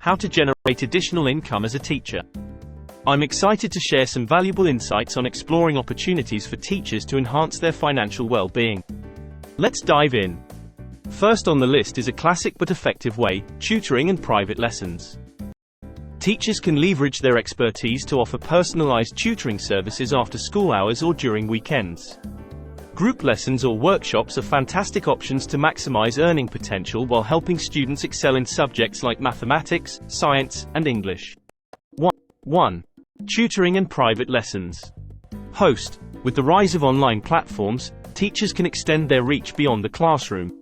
how to generate additional income as a teacher. I'm excited to share some valuable insights on exploring opportunities for teachers to enhance their financial well-being. Let's dive in. First on the list is a classic but effective way: tutoring and private lessons. Teachers can leverage their expertise to offer personalized tutoring services after school hours or during weekends. Group lessons or workshops are fantastic options to maximize earning potential while helping students excel in subjects like mathematics, science, and English. 1. Tutoring and private lessons. Host. With the rise of online platforms, teachers can extend their reach beyond the classroom.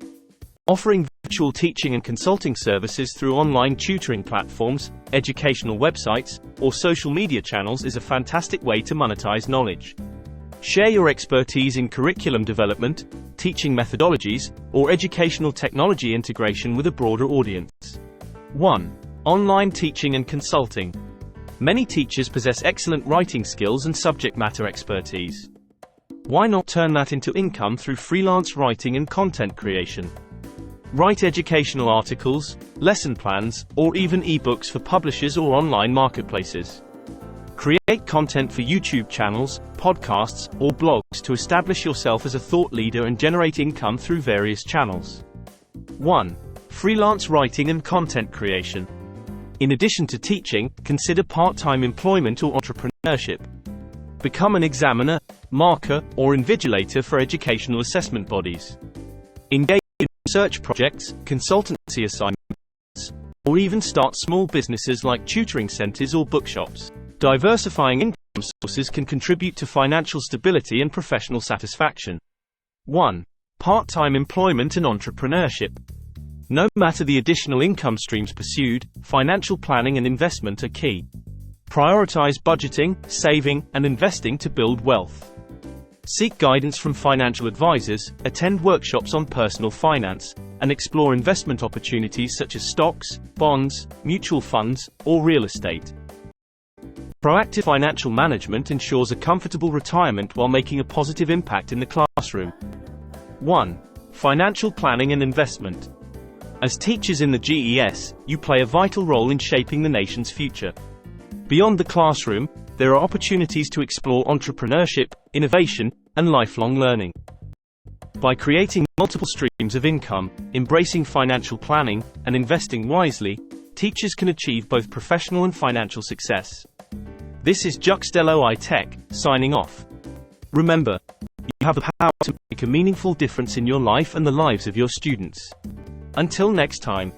Offering virtual teaching and consulting services through online tutoring platforms, educational websites, or social media channels is a fantastic way to monetize knowledge. Share your expertise in curriculum development, teaching methodologies, or educational technology integration with a broader audience. 1. Online teaching and consulting. Many teachers possess excellent writing skills and subject matter expertise. Why not turn that into income through freelance writing and content creation? Write educational articles, lesson plans, or even ebooks for publishers or online marketplaces. Create content for YouTube channels, podcasts, or blogs to establish yourself as a thought leader and generate income through various channels. 1. Freelance writing and content creation. In addition to teaching, consider part-time employment or entrepreneurship. Become an examiner, marker, or invigilator for educational assessment bodies. Engage in research projects, consultancy assignments, or even start small businesses like tutoring centers or bookshops. Diversifying income sources can contribute to financial stability and professional satisfaction. 1. Part-time employment and entrepreneurship. No matter the additional income streams pursued, financial planning and investment are key. Prioritize budgeting, saving, and investing to build wealth. Seek guidance from financial advisors, attend workshops on personal finance, and explore investment opportunities such as stocks, bonds, mutual funds, or real estate. Proactive financial management ensures a comfortable retirement while making a positive impact in the classroom. 1. Financial planning and investment. As teachers in the GES, you play a vital role in shaping the nation's future. Beyond the classroom, there are opportunities to explore entrepreneurship, innovation, and lifelong learning. By creating multiple streams of income, embracing financial planning, and investing wisely, teachers can achieve both professional and financial success. This is Juxtello Tech, signing off. Remember, you have the power to make a meaningful difference in your life and the lives of your students. Until next time.